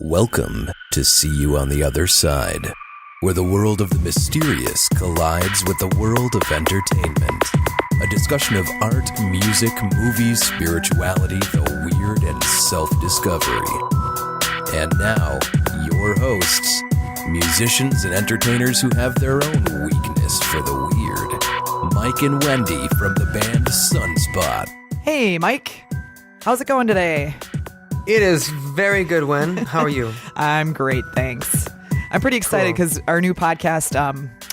Welcome to See You on the Other Side, where the world of the mysterious collides with the world of entertainment. A discussion of art, music, movies, spirituality, the weird, and self-discovery. And now, your hosts, musicians and entertainers who have their own weakness for the weird, Mike and Wendy from the band Sunspot. Hey, Mike. How's it going today? It is very good, Wen. How are you? I'm great, thanks. I'm pretty excited because our new podcast,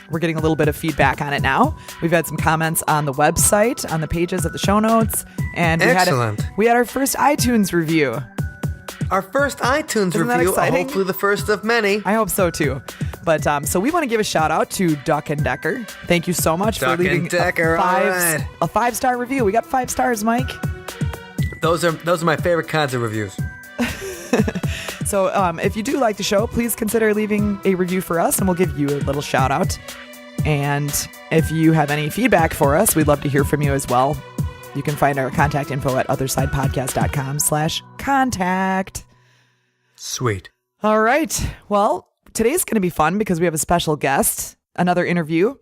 we're getting a little bit of feedback on it now. We've had some comments on the website, on the pages of the show notes, and Excellent. we had our first iTunes review. Our first iTunes Isn't that review, exciting? hopefully the first of many. I hope so, too. But so we want to give a shout out to Duck and Decker. Thank you so much Duck for leaving and Decker, a 5-star review. We got 5 stars, Mike. Those are my favorite kinds of reviews. So if you do like the show, please consider leaving a review for us, and we'll give you a little shout out. And if you have any feedback for us, we'd love to hear from you as well. You can find our contact info at othersidepodcast.com/contact. Sweet. All right. Well, today's going to be fun because we have a special guest, another interview.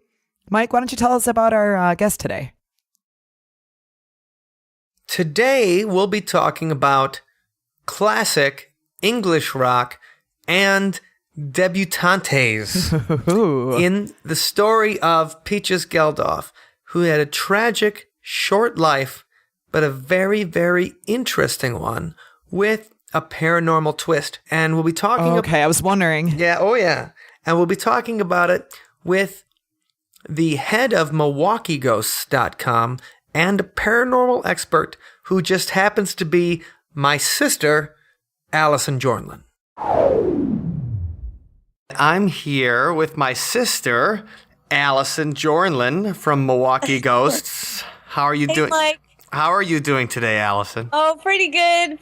Mike, why don't you tell us about our guest today? Today, we'll be talking about classic English rock and debutantes in the story of Peaches Geldof, who had a tragic, short life, but a very, very interesting one with a paranormal twist. And we'll be talking I was wondering. Yeah. And we'll be talking about it with the head of MilwaukeeGhosts.com and a paranormal expert who just happens to be my sister, Allison Jornlin. I'm here with my sister, Allison Jornlin from Milwaukee Ghosts. How are you doing? Mike. How are you doing today, Allison? Oh, pretty good.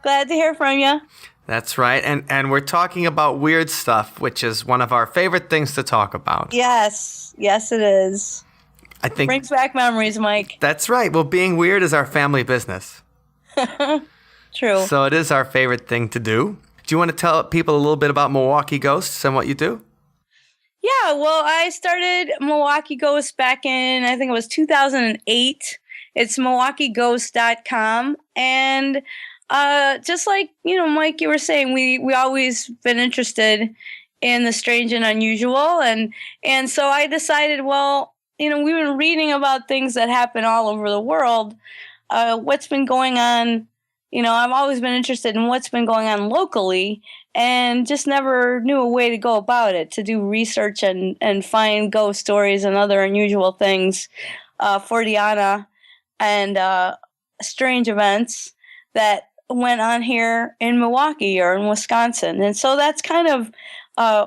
Glad to hear from you. That's right. And we're talking about weird stuff, which is one of our favorite things to talk about. Yes, it is. I think Brings back memories, Mike. that's right. Well, being weird is our family business. True. So it is our favorite thing to do. Do you want to tell people a little bit about Milwaukee Ghosts and what you do? Yeah, well, I started Milwaukee Ghosts back in, I think it was 2008. It's MilwaukeeGhosts.com. And just like, Mike, you were saying, we always been interested in the strange and unusual. And so I decided, well, we've been reading about things that happen all over the world. What's been going on? I've always been interested in what's been going on locally and just never knew a way to go about it, to do research and find ghost stories and other unusual things for Diana and strange events that went on here in Milwaukee or in Wisconsin. And so that's kind of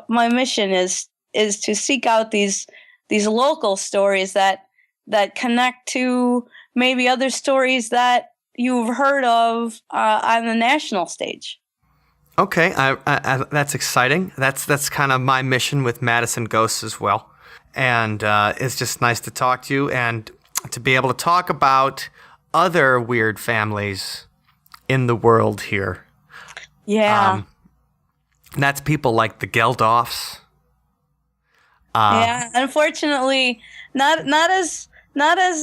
my mission is to seek out these local stories that connect to maybe other stories that you've heard of on the national stage. Okay, I that's exciting. That's kind of my mission with Madison Ghosts as well. And it's just nice to talk to you and to be able to talk about other weird families in the world here. Yeah. That's people like the Geldofs. Yeah, unfortunately, not as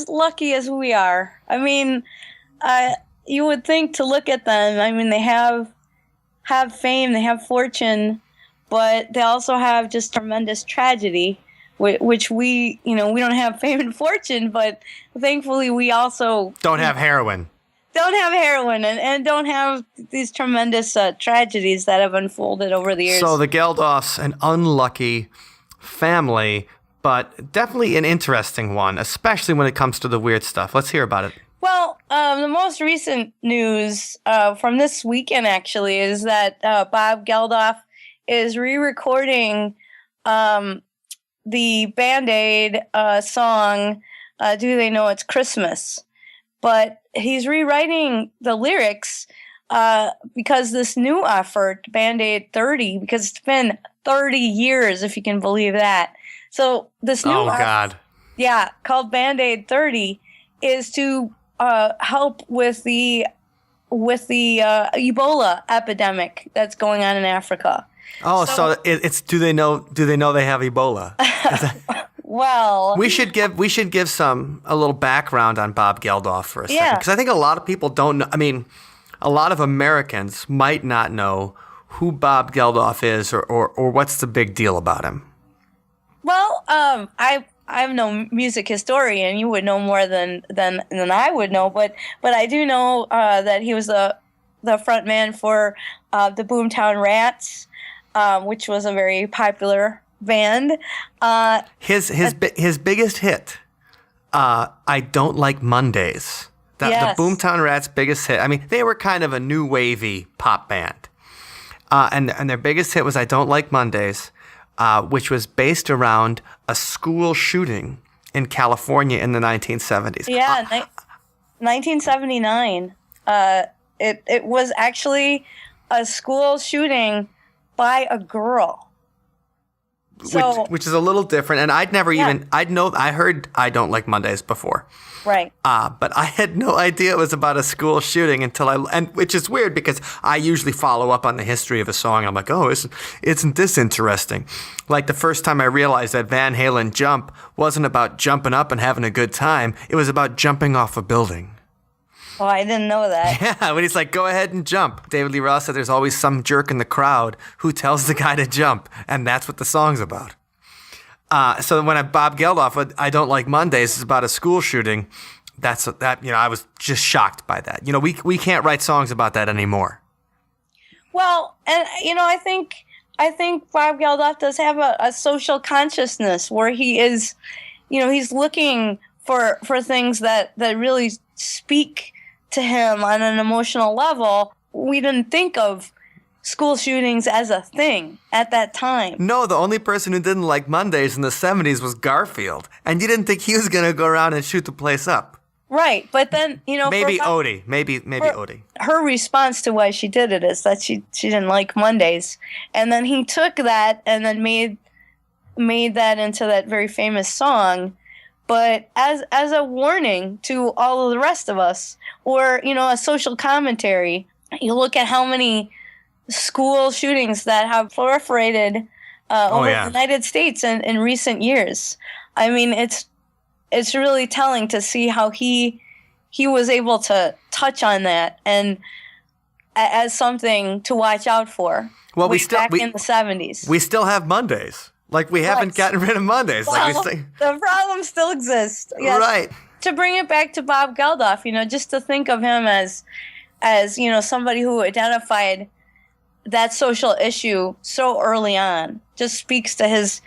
lucky as we are. I mean, you would think to look at them. I mean, they have fame, they have fortune, but they also have just tremendous tragedy, which we don't have fame and fortune, but thankfully we also Don't have heroin and don't have these tremendous tragedies that have unfolded over the years. So the Geldofs, an unlucky family, but definitely an interesting one, especially when it comes to the weird stuff. Let's hear about it. Well, the most recent news from this weekend, actually, is that Bob Geldof is re-recording the Band-Aid song, Do They Know It's Christmas? But he's rewriting the lyrics because this new effort, Band-Aid 30, because it's been 30 years, if you can believe that. So this new God. called Band-Aid 30, is to help with the with the Ebola epidemic that's going on in Africa. Oh, so it's do they know they have Ebola? Well, we should give a little background on Bob Geldof for a second, because I think a lot of people don't know. I mean, a lot of Americans might not know who Bob Geldof is or what's the big deal about him. Well, I'm no music historian. You would know more than I would know, but I do know that he was the front man for the Boomtown Rats, which was a very popular band. His biggest hit, I Don't Like Mondays. Yes. The Boomtown Rats' biggest hit. I mean, they were kind of a new wavy pop band, and their biggest hit was I Don't Like Mondays, which was based around a school shooting in California in the 1970s. Yeah, 1979. It was actually a school shooting by a girl. So, which is a little different, and I heard I Don't Like Mondays before. Right. But I had no idea it was about a school shooting which is weird because I usually follow up on the history of a song. I'm like, oh, isn't this interesting? Like the first time I realized that Van Halen Jump wasn't about jumping up and having a good time. It was about jumping off a building. Oh, I didn't know that. Yeah, when he's like, go ahead and jump. David Lee Roth said there's always some jerk in the crowd who tells the guy to jump, and that's what the song's about. So when Bob Geldof, I Don't Like Mondays, is about a school shooting, I was just shocked by that. We can't write songs about that anymore. Well, and I think Bob Geldof does have a social consciousness where he is, he's looking for things that really speak to him on an emotional level. We didn't think of school shootings as a thing at that time. No, the only person who didn't like Mondays in the 70s was Garfield. And you didn't think he was going to go around and shoot the place up. Right. But then, maybe Odie. Maybe Odie. Her response to why she did it is that she didn't like Mondays. And then he took that and then made that into that very famous song. But as a warning to all of the rest of us, or, a social commentary, you look at how many school shootings that have proliferated over the United States in recent years. I mean, it's really telling to see how he was able to touch on that and as something to watch out for. Well, in the 70s. We still have Mondays. Like, we haven't gotten rid of Mondays. Well, the problem still exists. Yes. Right. To bring it back to Bob Geldof, just to think of him as somebody who identified that social issue so early on just speaks to his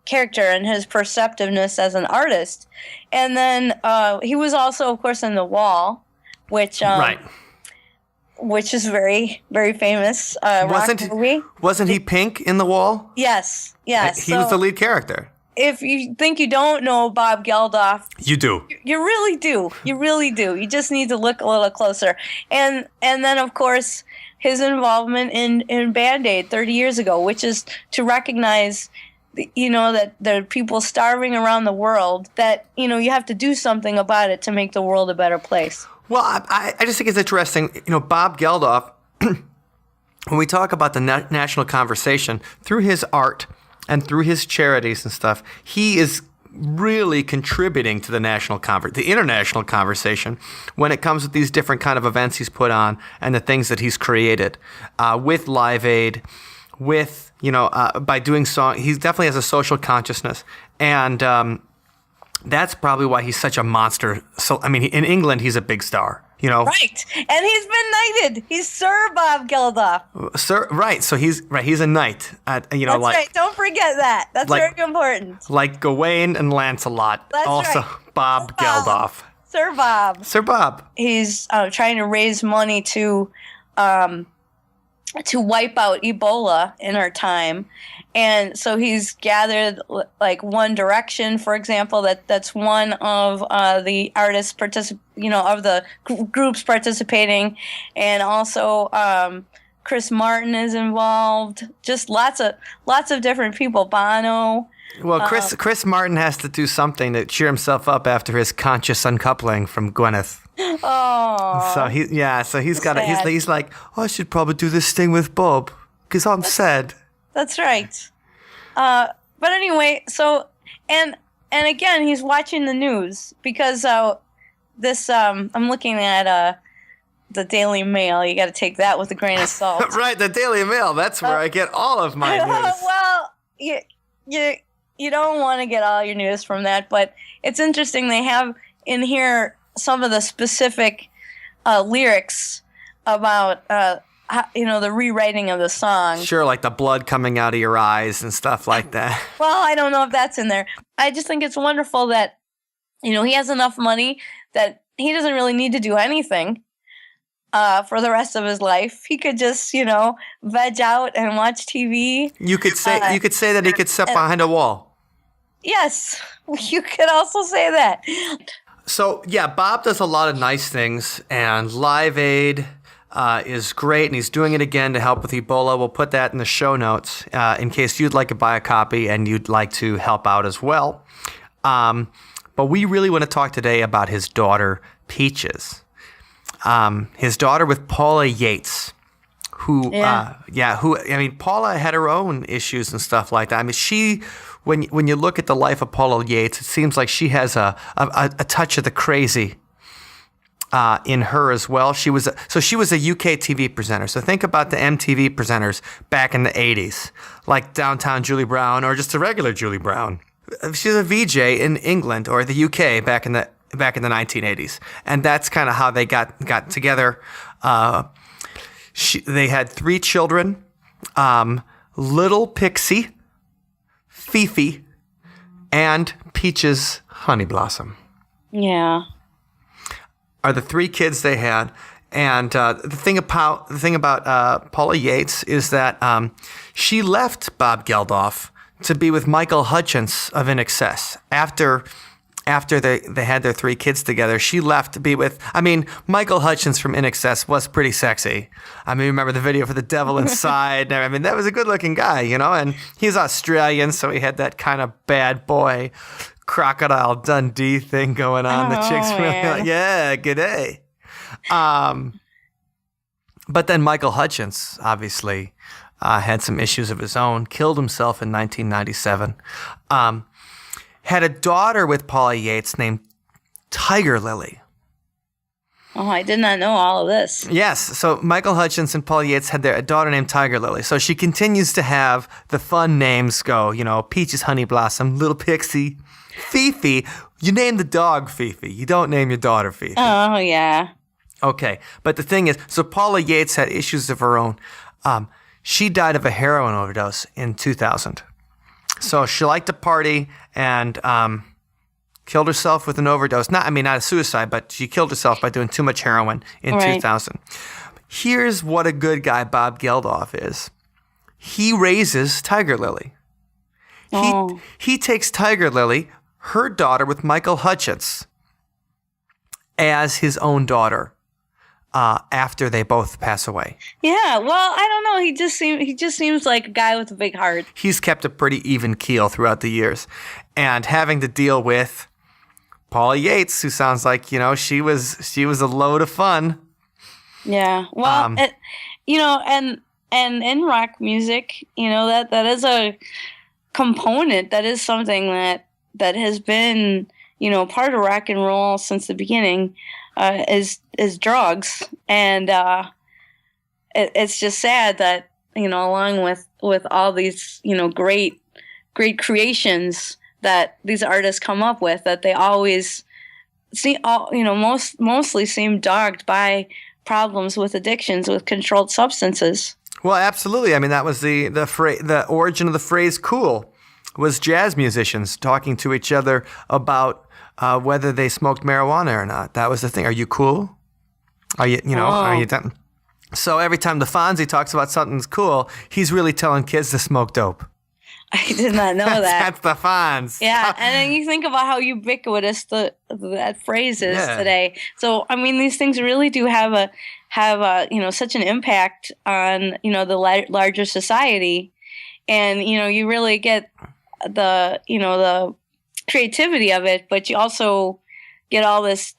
character and his perceptiveness as an artist. And then he was also, of course, in The Wall, which is very, very famous rock movie. Wasn't he Pink in The Wall? Yes. He was the lead character. If you think you don't know Bob Geldof, you do. You really do. You really do. You just need to look a little closer. And then, of course, his involvement in Band-Aid 30 years ago, which is to recognize, that there are people starving around the world, that, you have to do something about it to make the world a better place. Well, I just think it's interesting. Bob Geldof, when we talk about the national conversation, through his art and through his charities and stuff, he is really contributing to the international conversation when it comes with these different kind of events he's put on and the things that he's created with Live Aid, with, by doing song. He definitely has a social consciousness. And that's probably why he's such a monster. So, I mean, in England, he's a big star. Right, and he's been knighted. He's Sir Bob Geldof. Sir, right? So he's a knight. That's right. Don't forget that. That's very important. Like Gawain and Lancelot. That's also right. Bob Geldof. Sir Bob. Sir Bob. He's trying to raise money to wipe out Ebola in our time. And so he's gathered like One Direction, for example. That's one of the artists of the groups participating, and also Chris Martin is involved. Just lots of different people. Bono. Well, Chris Martin has to do something to cheer himself up after his conscious uncoupling from Gwyneth. Oh. So he's like, oh, I should probably do this thing with Bob because I'm sad. That's right. But anyway, so and again, he's watching the news because this I'm looking at the Daily Mail. You got to take that with a grain of salt. Right, the Daily Mail. That's where I get all of my news. Well, you don't want to get all your news from that, but it's interesting. They have in here some of the specific lyrics about the rewriting of the song. Sure, like the blood coming out of your eyes and stuff like that. Well, I don't know if that's in there. I just think it's wonderful that he has enough money that he doesn't really need to do anything for the rest of his life. He could just veg out and watch TV. You could say that he could sit behind a wall. Yes, you could also say that. So, yeah, Bob does a lot of nice things, and Live Aid is great, and he's doing it again to help with Ebola. We'll put that in the show notes in case you'd like to buy a copy and you'd like to help out as well. But we really want to talk today about his daughter, Peaches. His daughter with Paula Yates, Paula had her own issues and stuff like that. I mean, when you look at the life of Paula Yates, it seems like she has a touch of the crazy in her as well. She was a UK TV presenter. So think about the MTV presenters back in the 80s, like Downtown Julie Brown or just a regular Julie Brown. She's a VJ in England or the UK back in the 1980s, and that's kind of how they got together. They had 3 children: Little Pixie, Fifi, and Peaches Honey Blossom. Yeah, are the 3 kids they had. And the thing about Paula Yates is that she left Bob Geldof to be with Michael Hutchence of In Excess after they had their 3 kids together. She left to be with, Michael Hutchence from In Excess was pretty sexy. Remember the video for The Devil Inside? That was a good-looking guy, and he's Australian, so he had that kind of bad boy Crocodile Dundee thing going on. The chick's really like, yeah, g'day. But then Michael Hutchence, obviously, had some issues of his own, killed himself in 1997. Had a daughter with Paula Yates named Tiger Lily. Oh, I did not know all of this. Yes, so Michael Hutchence and Paula Yates had a daughter named Tiger Lily. So she continues to have the fun names go, Peaches Honey Blossom, Little Pixie, Fifi. You name the dog Fifi. You don't name your daughter Fifi. Oh, yeah. Okay, but the thing is, so Paula Yates had issues of her own. She died of a heroin overdose in 2000. So she liked to party and killed herself with an overdose. Not a suicide, but she killed herself by doing too much heroin in 2000. Here's what a good guy Bob Geldof is. He raises Tiger Lily. He takes Tiger Lily, her daughter with Michael Hutchence, as his own daughter. After they both pass away. Yeah, well, I don't know. He just seems like a guy with a big heart. He's kept a pretty even keel throughout the years, and having to deal with Paula Yates, who sounds like she was a load of fun. Yeah, well, and in rock music, that is a component. That is something that has been part of rock and roll since the beginning. Is drugs, and it's just sad that along with all these great creations that these artists come up with, that they always mostly seem dogged by problems with addictions, with controlled substances. Well, absolutely. That was the origin of the phrase "cool," was jazz musicians talking to each other about whether they smoked marijuana or not. That was the thing. Are you cool? Are you done? So every time the Fonzie talks about something's cool, he's really telling kids to smoke dope. I did not know that. That's the Fonz. Yeah, and then you think about how ubiquitous that phrase is today. So these things really do have such an impact on the larger society, and you really get the creativity of it, but you also get all this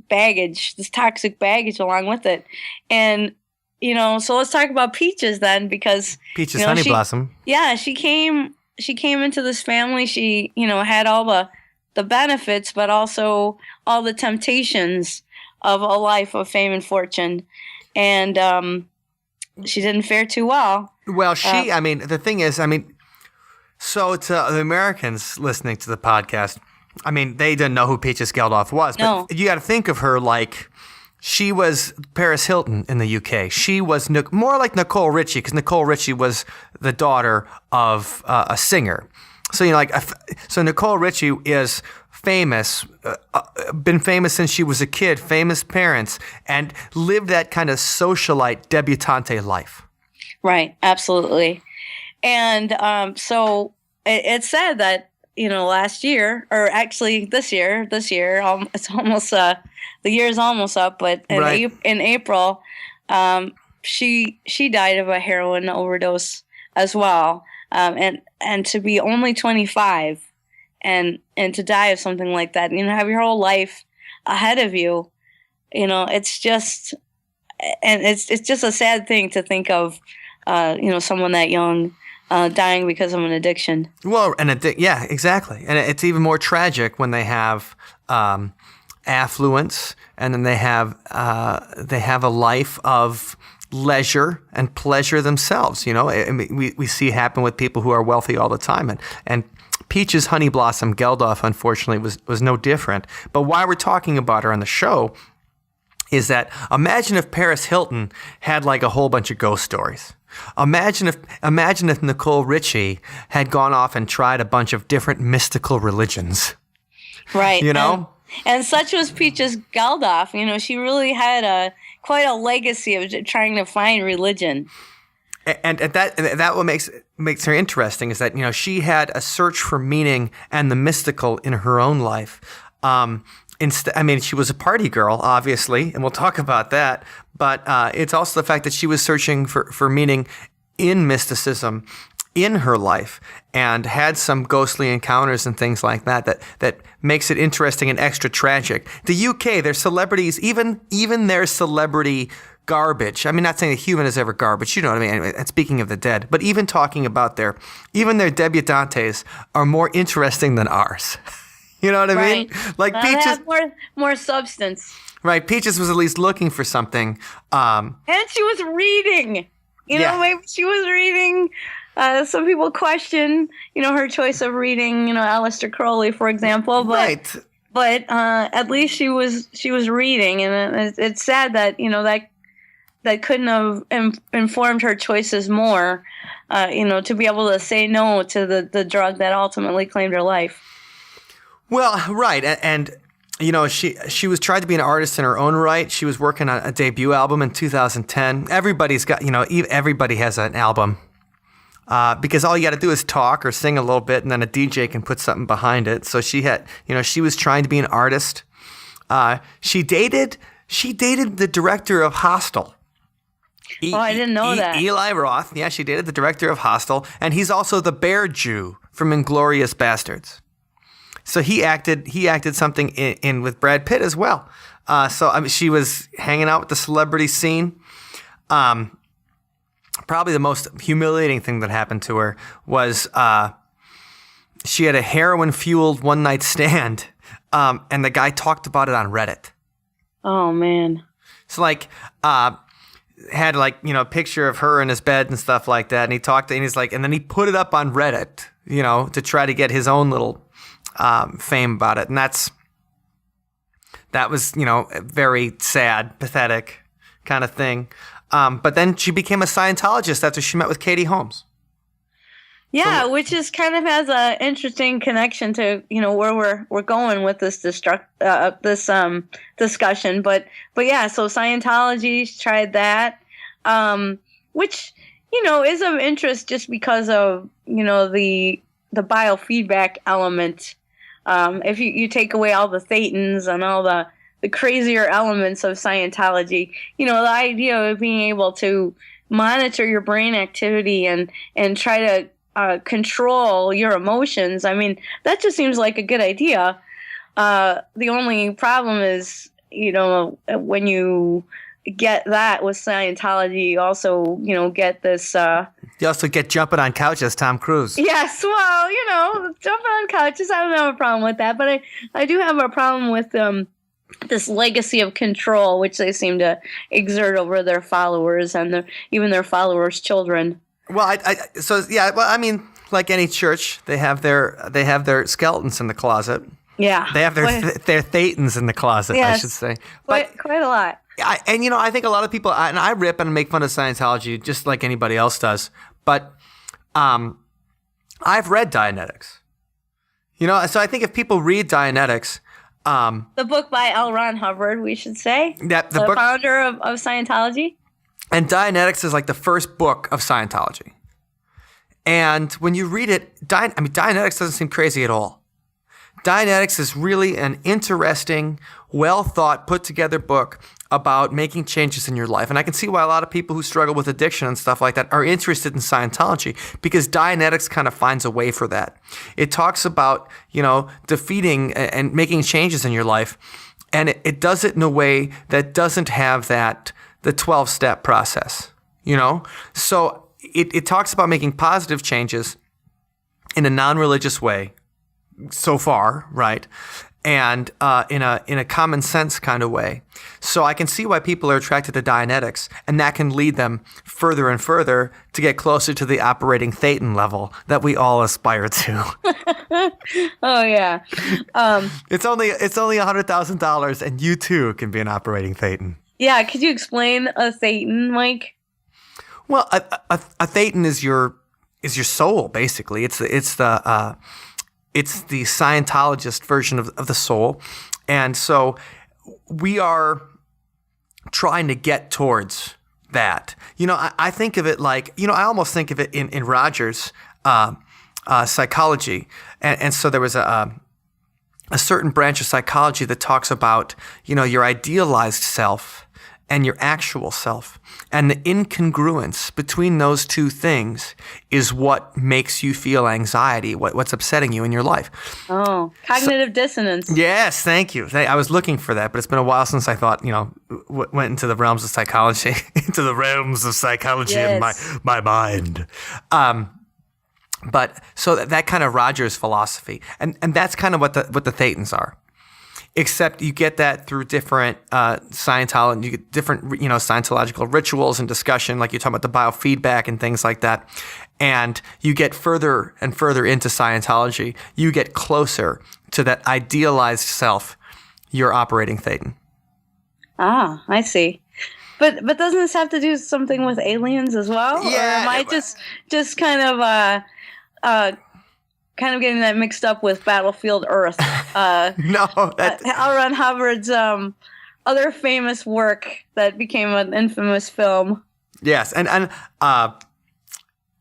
baggage, this toxic baggage along with it. And so let's talk about Peaches then, because Peaches Honey Blossom. Yeah, she came into this family. She had all the benefits, but also all the temptations of a life of fame and fortune, and she didn't fare too well. Well, the thing is, so to the Americans listening to the podcast, they didn't know who Peaches Geldof was, but No. you got to think of her like she was Paris Hilton in the UK. She was more like Nicole Richie, because Nicole Richie was the daughter of a singer. So so Nicole Richie is famous, been famous since she was a kid, famous parents, and lived that kind of socialite debutante life. Right, absolutely. And so it's sad that last year, or actually this year, it's almost the year is almost up, but in April, she died of a heroin overdose as well, and to be only 25 and to die of something like that, have your whole life ahead of you, it's just a sad thing to think of, someone that young dying because of an addiction. Well, yeah, exactly. And it's even more tragic when they have affluence, and then they have a life of leisure and pleasure themselves. We see it happen with people who are wealthy all the time, and Peaches Honey Blossom Geldof, unfortunately, was no different. But why we're talking about her on the show is that imagine if Paris Hilton had like a whole bunch of ghost stories. Imagine if Nicole Richie had gone off and tried a bunch of different mystical religions. Right. And such was Peaches Geldof. She really had quite a legacy of trying to find religion. And that what makes her interesting is that she had a search for meaning and the mystical in her own life. She was a party girl, obviously, and we'll talk about that. But it's also the fact that she was searching for meaning in mysticism in her life, and had some ghostly encounters and things like that makes it interesting and extra tragic. The UK, their celebrities, even their celebrity garbage. Not saying a human is ever garbage, you know what I mean? Anyway, and speaking of the dead, but even talking about their debutantes are more interesting than ours. You know what I mean? Like Peaches have more substance. Right, Peaches was at least looking for something. And she was reading. Maybe she was reading. Some people question, her choice of reading, Aleister Crowley, for example. But, right. But at least she was reading, and it's sad that that couldn't have informed her choices more. To be able to say no to the drug that ultimately claimed her life. Well, right, and she was tried to be an artist in her own right. She was working on a debut album in 2010. Everybody's got, everybody has an album, because all you got to do is talk or sing a little bit, and then a DJ can put something behind it. So she had, she was trying to be an artist. She dated the director of Hostel. I didn't know that. Eli Roth. Yeah, she dated the director of Hostel, and he's also the Bear Jew from Inglourious Bastards. So he acted something in with Brad Pitt as well. She was hanging out with the celebrity scene. Probably the most humiliating thing that happened to her was she had a heroin-fueled one-night stand, and the guy talked about it on Reddit. Oh, man. So, had a picture of her in his bed and stuff like that, and he talked, and he's like, and then he put it up on Reddit, to try to get his own little fame about it. And that was, very sad, pathetic kind of thing. But then she became a Scientologist after she met with Katie Holmes. Yeah, which is kind of has an interesting connection to, where we're going with this discussion. But yeah, so Scientology tried that, which, is of interest just because of, the biofeedback element. If you take away all the thetans and all the crazier elements of Scientology, the idea of being able to monitor your brain activity and try to control your emotions, that just seems like a good idea. The only problem is, when you get that with Scientology, you also, get this. You also get jumping on couches, Tom Cruise. Yes, well, jumping on couches, I don't have a problem with that, but I do have a problem with this legacy of control, which they seem to exert over their followers and even their followers' children. Well, I mean, like any church, they have their skeletons in the closet. Yeah, they have their thetans in the closet. Yes. I should say, but quite a lot. I think a lot of people, and I rip and make fun of Scientology just like anybody else does. But I've read Dianetics. So I think if people read Dianetics, the book by L. Ron Hubbard, we should say, the book, founder of Scientology, and Dianetics is like the first book of Scientology. And when you read it, Dianetics doesn't seem crazy at all. Dianetics is really an interesting, well-thought, put-together book about making changes in your life. And I can see why a lot of people who struggle with addiction and stuff like that are interested in Scientology, because Dianetics kind of finds a way for that. It talks about, defeating and making changes in your life, and it does it in a way that doesn't have the 12-step process, So it talks about making positive changes in a non-religious way, so far, right? And in a common sense kind of way. So I can see why people are attracted to Dianetics, and that can lead them further and further to get closer to the operating thetan level that we all aspire to. Oh yeah. It's only $100,000, and you too can be an operating thetan. Yeah, could you explain a thetan, Mike? Well, a thetan is your soul, basically. It's the Scientologist version of the soul. And so we are trying to get towards that. I think of it like, I almost think of it in Rogers' psychology. And so there was a certain branch of psychology that talks about, your idealized self and your actual self. And the incongruence between those two things is what makes you feel anxiety, what's upsetting you in your life. Oh, cognitive dissonance. Yes, thank you. I was looking for that, but it's been a while since I thought, went into the realms of psychology, into the realms of psychology in my mind. But so that kind of Rogers philosophy, and that's kind of what the thetans are. Except you get that through different Scientology, you get different Scientological rituals and discussion, like you're talking about the biofeedback and things like that. And you get further and further into Scientology, you get closer to that idealized self, your operating thetan. Ah, I see. But doesn't this have to do something with aliens as well? Yeah. Or am I just kind of getting that mixed up with Battlefield Earth? No. L. Ron Hubbard's other famous work that became an infamous film. Yes, and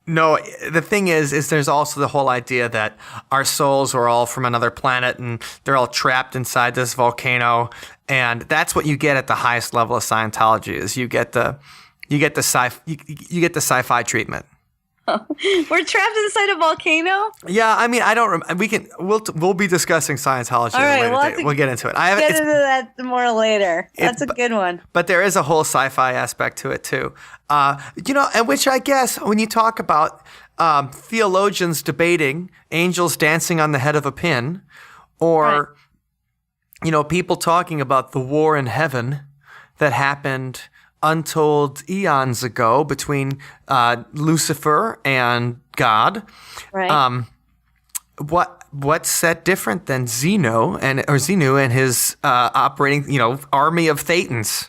no, the thing is there's also the whole idea that our souls are all from another planet and they're all trapped inside this volcano, and that's what you get at the highest level of Scientology is you get the sci-fi treatment. We're trapped inside a volcano? Yeah, I mean, we'll be discussing Scientology all right, later. We'll get into it. Get into that more later. That's a good one. But there is a whole sci-fi aspect to it too. And which I guess when you talk about theologians debating angels dancing on the head of a pin, or people talking about the war in heaven that happened untold eons ago between Lucifer and God. Right. What's set different than Xenu and his operating army of thetans?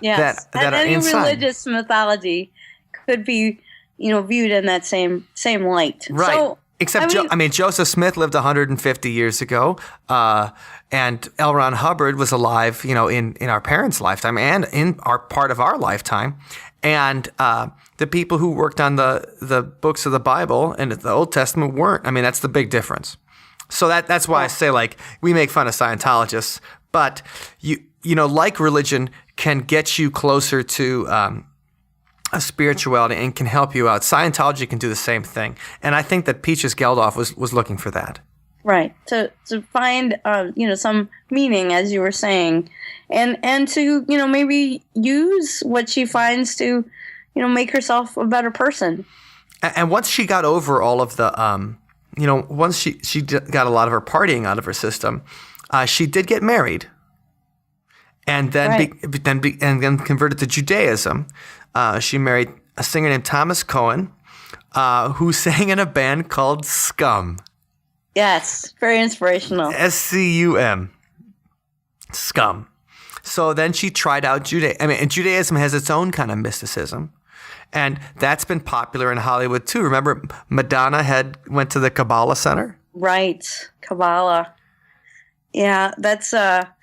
Yes, that any are inside. Religious mythology could be viewed in that same light. Right. So, Except, Joseph Smith lived 150 years ago, and L. Ron Hubbard was alive, in our parents' lifetime and in our part of our lifetime. And the people who worked on the books of the Bible and the Old Testament weren't. I mean, that's the big difference. So that's why I say, we make fun of Scientologists, but like religion can get you closer to a spirituality and can help you out. Scientology can do the same thing. And I think that Peaches Geldof was looking for that. Right. To find some meaning, as you were saying, and to maybe use what she finds to make herself a better person. And once she got over all of the once she got a lot of her partying out of her system, she did get married, and then then converted to Judaism. She married a singer named Thomas Cohen, who sang in a band called Scum. Yes, very inspirational. SCUM. Scum. So then she tried out Judaism. And Judaism has its own kind of mysticism. And that's been popular in Hollywood too. Remember, Madonna went to the Kabbalah Center? Right. Kabbalah. Yeah, that's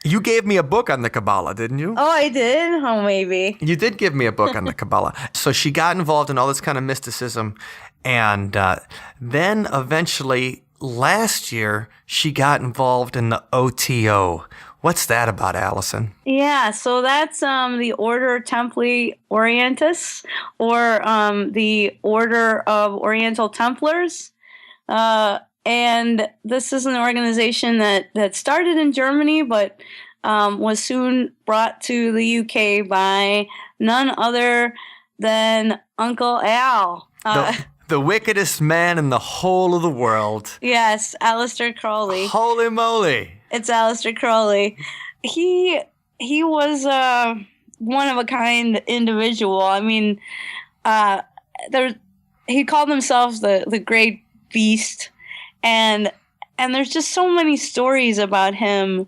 You gave me a book on the Kabbalah, didn't you? Oh, I did? Oh, maybe. You did give me a book on the Kabbalah. So she got involved in all this kind of mysticism. And then eventually, last year, she got involved in the OTO. What's that about, Allison? Yeah, so that's the Order Templi Orientis, or the Order of Oriental Templars. And this is an organization that started in Germany, but was soon brought to the UK by none other than Uncle Al. The wickedest man in the whole of the world. Yes, Aleister Crowley. Holy moly. It's Aleister Crowley. He was one of a kind individual. I mean, he called himself the Great Beast, and there's just so many stories about him.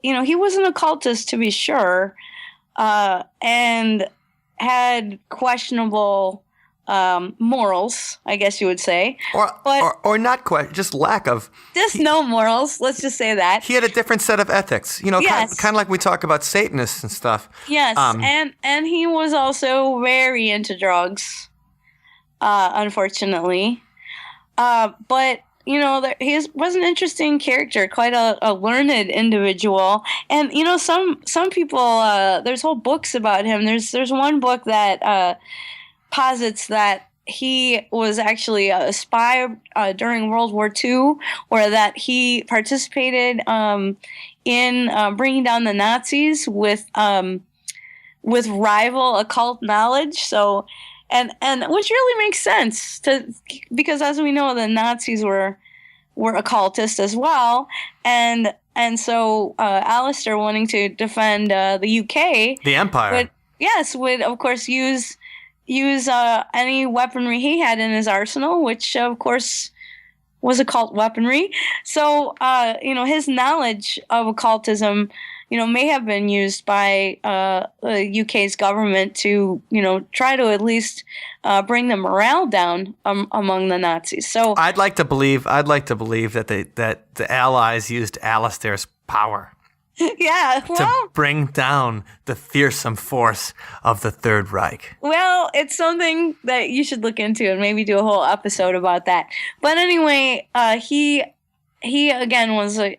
He was an occultist, to be sure, and had questionable morals, I guess you would say, or not quite, just lack of. No morals. Let's just say that he had a different set of ethics. Yes. kind of like we talk about Satanists and stuff. Yes, and he was also very into drugs, unfortunately. But he was an interesting character, quite a learned individual. And some people, there's whole books about him. There's one book that posits that he was actually a spy during World War II, or that he participated in bringing down the Nazis with rival occult knowledge. So, and which really makes sense because as we know, the Nazis were occultists as well, and so Aleister, wanting to defend the UK, the Empire, would of course use any weaponry he had in his arsenal, which of course was occult weaponry. So his knowledge of occultism may have been used by the UK's government to try to at least bring the morale down among the Nazis. So I'd like to believe that the Allies used Aleister's power. Yeah, to bring down the fearsome force of the Third Reich. Well, it's something that you should look into and maybe do a whole episode about that. But anyway, he again was a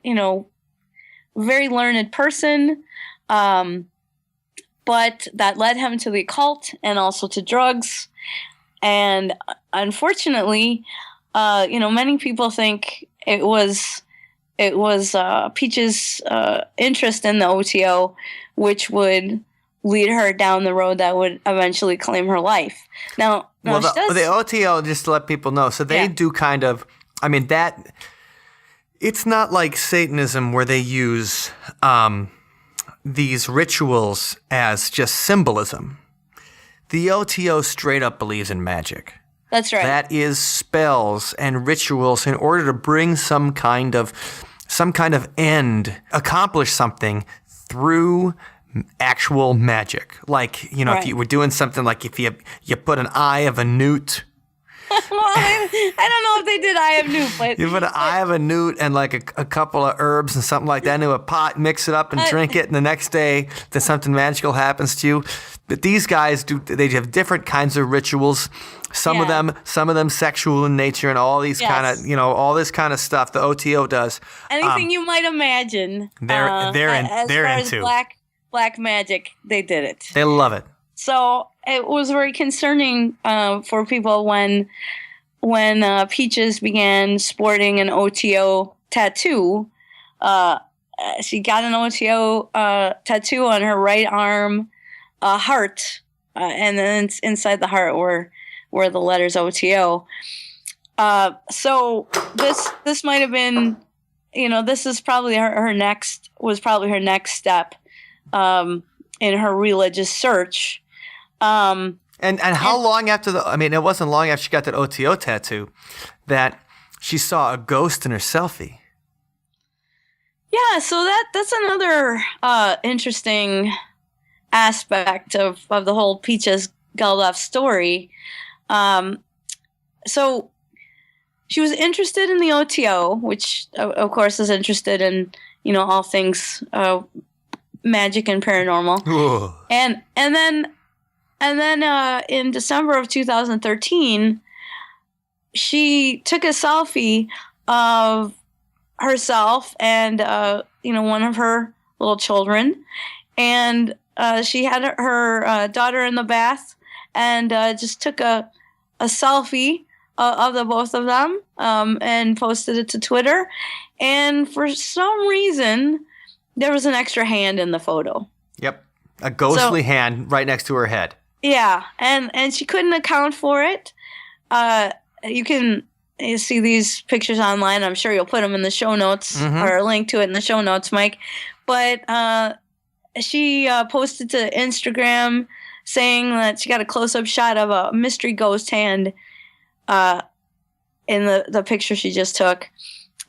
very learned person, but that led him to the occult and also to drugs. And unfortunately, many people think it was Peach's interest in the OTO, which would lead her down the road that would eventually claim her life. Now the OTO, just to let people know, so they do kind of, it's not like Satanism where they use these rituals as just symbolism. The OTO straight up believes in magic. That's right. That is spells and rituals in order to bring some kind of end, accomplish something through actual magic. Like, if you were doing something like if you put an eye of a newt. Well, I don't know if they did eye of newt, but you put an eye of a newt and like a couple of herbs and something like that into a pot, mix it up and drink it, and the next day that something magical happens to you. But these guys they have different kinds of rituals. Some of them sexual in nature, and all these kind of all this kind of stuff. The OTO does anything you might imagine. They're into black magic. They did it. They love it. So it was very concerning for people when when Peaches began sporting an OTO tattoo. She got an OTO tattoo on her right arm, a heart, and then inside the heart were the letters OTO. So this might have been, this is probably her next step in her religious search. And how long after it wasn't long after she got that OTO tattoo that she saw a ghost in her selfie. Yeah, so that's another interesting aspect of the whole Peaches Geldof story. So she was interested in the OTO, which of course is interested in all things magic and paranormal. Ooh. And then in December of 2013, she took a selfie of herself and one of her little children, and she had her daughter in the bath, and just took a selfie of the both of them, and posted it to Twitter. And for some reason, there was an extra hand in the photo. Yep, a ghostly hand right next to her head. Yeah, and she couldn't account for it. You can see these pictures online. I'm sure you'll put them in the show notes, or a link to it in the show notes, Mike. But she posted to Instagram saying that she got a close-up shot of a mystery ghost hand in the picture she just took.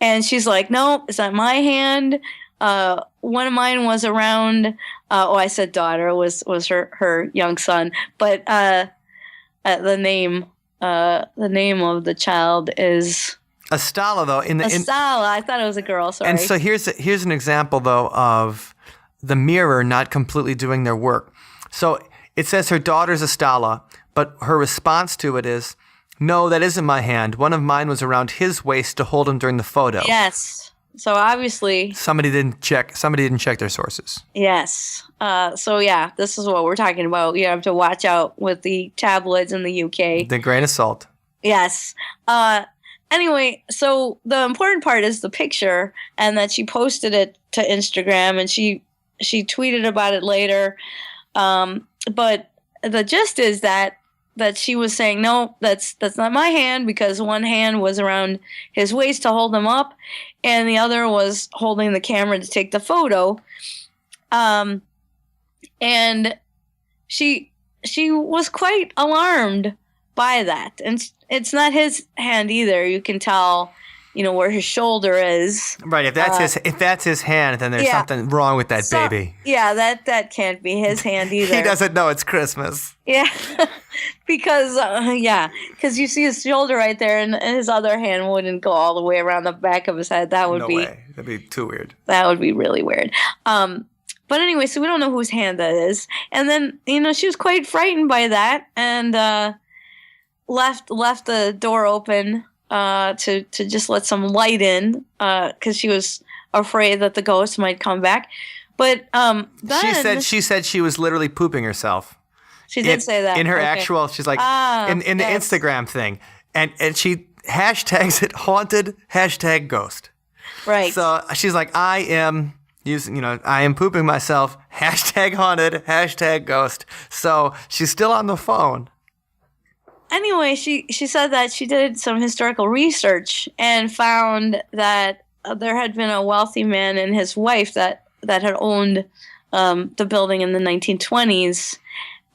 And she's like, no, it's not my hand. One of mine was around, I said daughter, was her young son. But the name of the child is Astala, though. Astala. I thought it was a girl. Sorry. And so here's an example, though, of the mirror not completely doing their work. So it says her daughter's Astala, but her response to it is, no, that isn't my hand. One of mine was around his waist to hold him during the photo. Yes. So obviously somebody didn't check their sources. Yes. So yeah, this is what we're talking about. You have to watch out with the tabloids in the UK. The grain of salt. Yes. Anyway, so the important part is the picture, and that she posted it to Instagram, and she tweeted about it later. But the gist is that she was saying, no, that's not my hand, because one hand was around his waist to hold him up, and the other was holding the camera to take the photo. And she was quite alarmed by that. And it's not his hand either. You can tell, where his shoulder is. Right. If that's his hand, then there's something wrong with that baby. Yeah, that can't be his hand either. He doesn't know it's Christmas. Yeah. Because you see his shoulder right there, and his other hand wouldn't go all the way around the back of his head. No way. That'd be too weird. That would be really weird. But anyway, so we don't know whose hand that is. And then, she was quite frightened by that, and left the door open to just let some light in, because she was afraid that the ghost might come back. But then she said she was literally pooping herself. She did say that in her actual. She's like in the Instagram thing, and she hashtags it haunted #ghost. Right. So she's like, I am pooping myself. #haunted #ghost. So she's still on the phone. Anyway, she said that she did some historical research and found that there had been a wealthy man and his wife that had owned the building in the 1920s.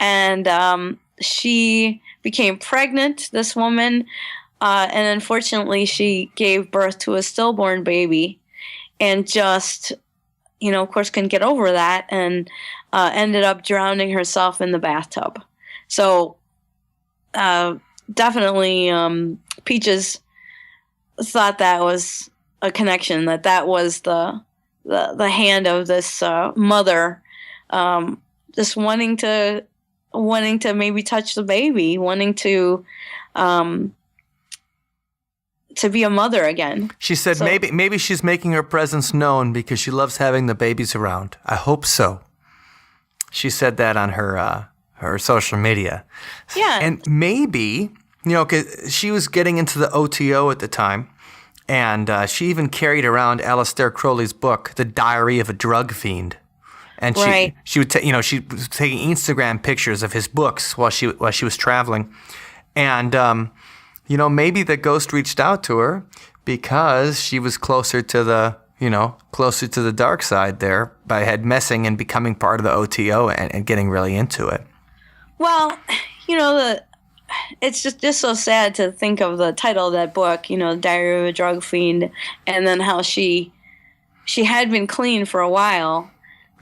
And she became pregnant, this woman, and unfortunately she gave birth to a stillborn baby, and just, of course, couldn't get over that, and ended up drowning herself in the bathtub. So definitely Peaches thought that was a connection, that was the hand of this mother, just wanting to maybe touch the baby, wanting to be a mother again. She said maybe she's making her presence known because she loves having the babies around. I hope so. She said that on her social media. Yeah. And maybe 'cause she was getting into the OTO at the time, and she even carried around Aleister Crowley's book, The Diary of a Drug Fiend. And she would she was taking Instagram pictures of his books while she was traveling, and maybe the ghost reached out to her because she was closer to the dark side there by messing and becoming part of the OTO and getting really into it. Well, it's just so sad to think of the title of that book, The Diary of a Drug Fiend, and then how she had been clean for a while,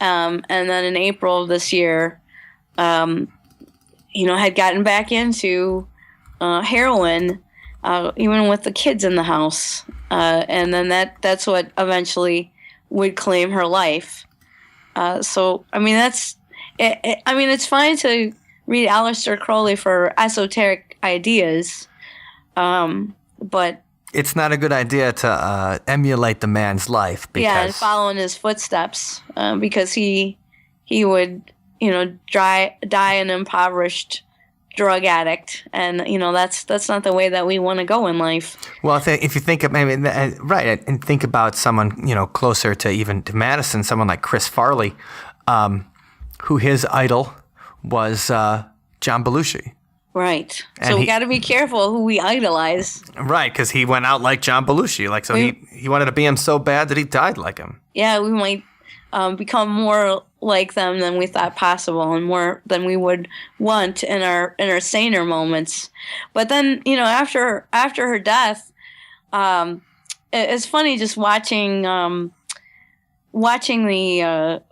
and then in April of this year, had gotten back into heroin, even with the kids in the house, and then that's what eventually would claim her life. So I mean it's fine to read Aleister Crowley for esoteric ideas, but it's not a good idea to emulate the man's life. And follow in his footsteps, because he would die an impoverished drug addict, and that's not the way that we want to go in life. Well, if you think of and think about someone closer to Madison, someone like Chris Farley, who his idol was John Belushi. Right. And so we got to be careful who we idolize. Right, because he went out like John Belushi. He wanted to be him so bad that he died like him. Yeah, we might become more like them than we thought possible, and more than we would want in our saner moments. But then, after her death, it's funny just watching the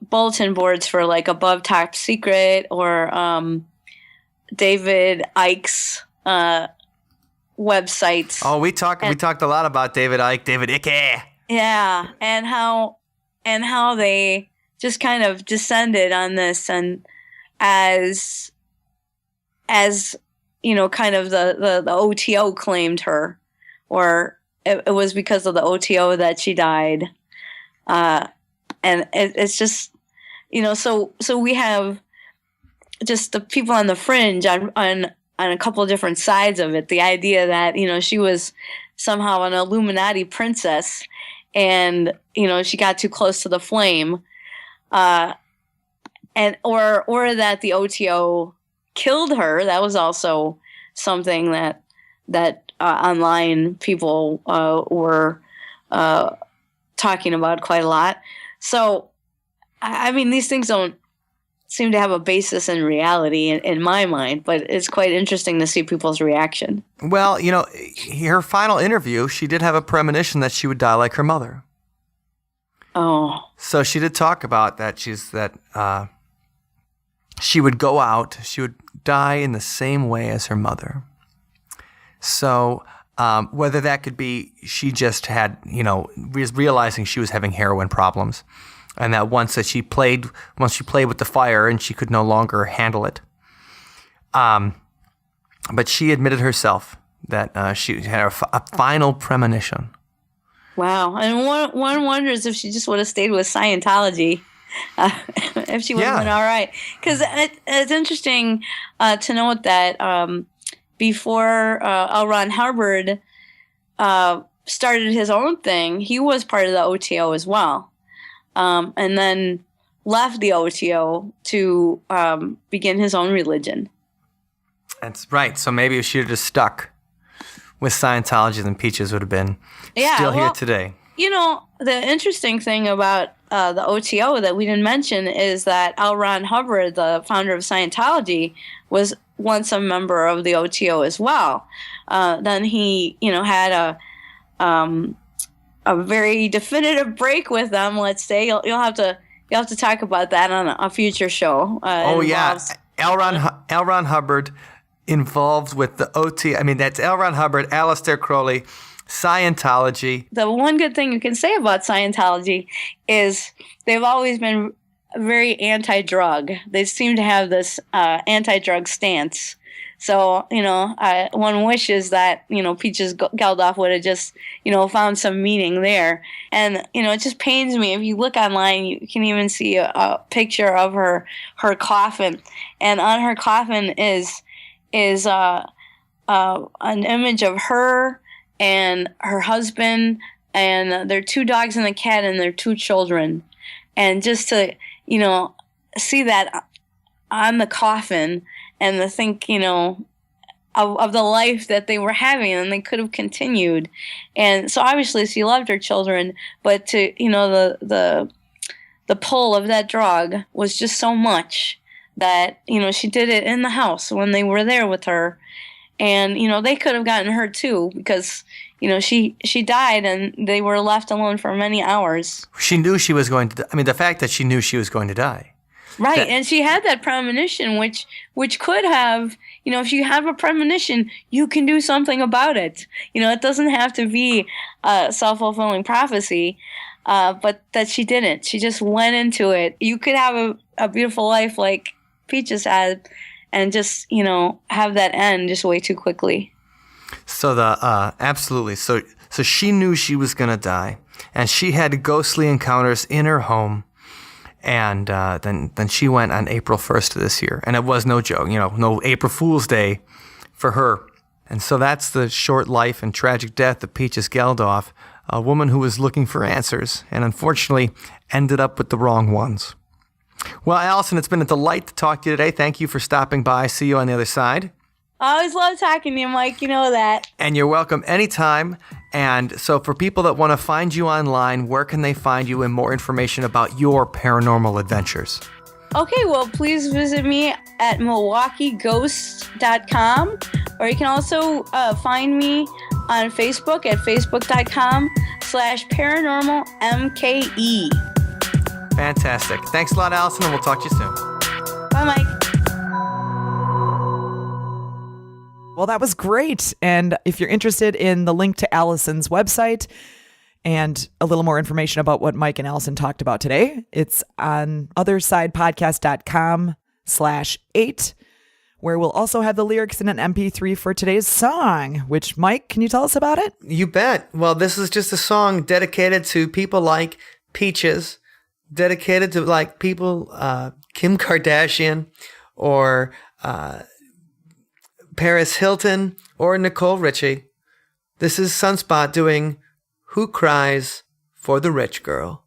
bulletin boards for like Above Top Secret or David Icke's websites. Oh, we talked a lot about David Icke. Yeah, and how they just kind of descended on this, and as kind of the OTO claimed her, or it was because of the OTO that she died. And it's just, so we have just the people on the fringe on a couple of different sides of it. The idea that, she was somehow an Illuminati princess, and, she got too close to the flame, or that the OTO killed her. That was also something that online people were talking about quite a lot. So, I mean, these things don't seem to have a basis in reality in my mind, but it's quite interesting to see people's reaction. Well, her final interview, she did have a premonition that she would die like her mother. Oh. So she did talk about that. She would go out, she would die in the same way as her mother. So whether that could be she just had, realizing she was having heroin problems, and that once she played with the fire and she could no longer handle it. But she admitted herself that she had a final premonition. Wow. And one wonders if she just would have stayed with Scientology, if she would have been all right. Because it's interesting to note that before L. Ron Hubbard started his own thing, he was part of the OTO as well. And then left the OTO to begin his own religion. That's right. So maybe if she had just stuck with Scientology, then Peaches would have been still here today. The interesting thing about the OTO that we didn't mention is that L. Ron Hubbard, the founder of Scientology, was once a member of the OTO as well. Then he, had a very definitive break with them. Let's say you'll have to talk about that on a future show. L. Ron Hubbard involved with the OT. I mean, that's L. Ron Hubbard, Aleister Crowley, Scientology. The one good thing you can say about Scientology is they've always been very anti-drug. They seem to have this anti-drug stance. So, one wishes that, Peaches Geldof would have just, found some meaning there. And, it just pains me. If you look online, you can even see a picture of her coffin. And on her coffin is an image of her and her husband and their 2 dogs and a cat and their 2 children. And just to, see that on the coffin and to think, of the life that they were having and they could have continued. And so obviously she loved her children, but to, the pull of that drug was just so much that, she did it in the house when they were there with her. And, they could have gotten her too because, she died and they were left alone for many hours. She knew she was going to, the fact that she knew she was going to die. Right, and she had that premonition, which could have, if you have a premonition, you can do something about it. It doesn't have to be a self-fulfilling prophecy, but that she didn't. She just went into it. You could have a beautiful life like Peaches had, and just, have that end just way too quickly. So absolutely. So she knew she was going to die, and she had ghostly encounters in her home. And then she went on April 1st of this year. And it was no joke, no April Fool's Day for her. And so that's the short life and tragic death of Peaches Geldof, a woman who was looking for answers and unfortunately ended up with the wrong ones. Well, Allison, it's been a delight to talk to you today. Thank you for stopping by. See you on the other side. I always love talking to you, Mike. You know that. And you're welcome anytime. And so for people that want to find you online, where can they find you and more information about your paranormal adventures? Okay, well, please visit me at MilwaukeeGhost.com, or you can also find me on Facebook at Facebook.com/ParanormalMKE. Fantastic. Thanks a lot, Allison, and we'll talk to you soon. Bye, Mike. Well, that was great. And if you're interested in the link to Allison's website and a little more information about what Mike and Allison talked about today, it's on othersidepodcast.com/8, where we'll also have the lyrics in an MP3 for today's song, which, Mike, can you tell us about it? You bet. Well, this is just a song dedicated to people like Peaches, dedicated to like people, Kim Kardashian or Paris Hilton or Nicole Richie. This is Sunspot doing Who Cries for the Rich Girl.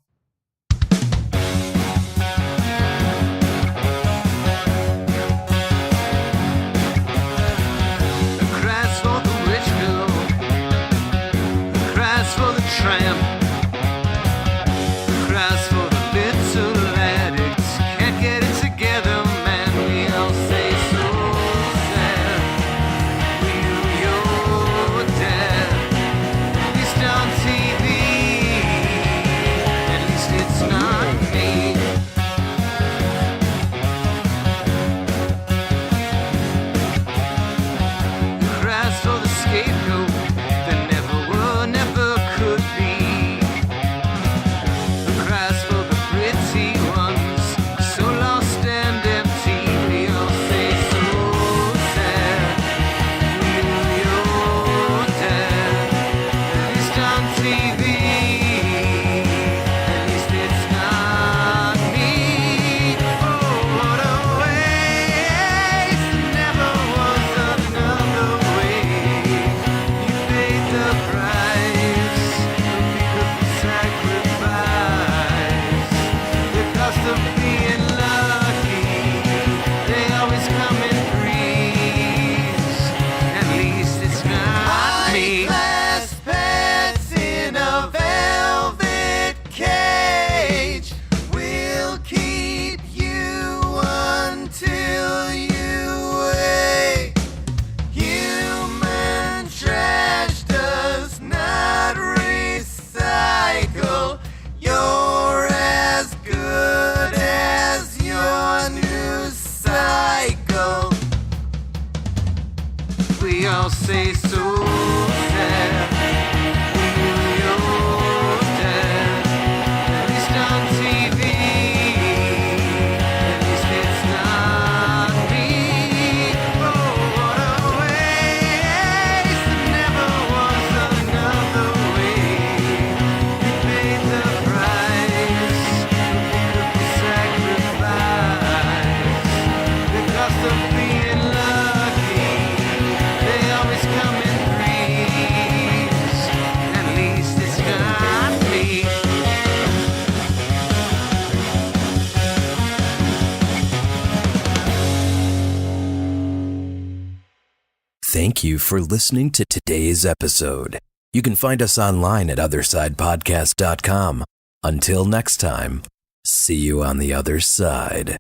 I'll say so sad. We knew your dad, at least on TV. At least it's not me. Oh, what a waste. There never was another way. We paid the price. We could sacrifice the cost of being lucky. They always thank you for listening to today's episode. You can find us online at OthersidePodcast.com. Until next time, see you on the other side.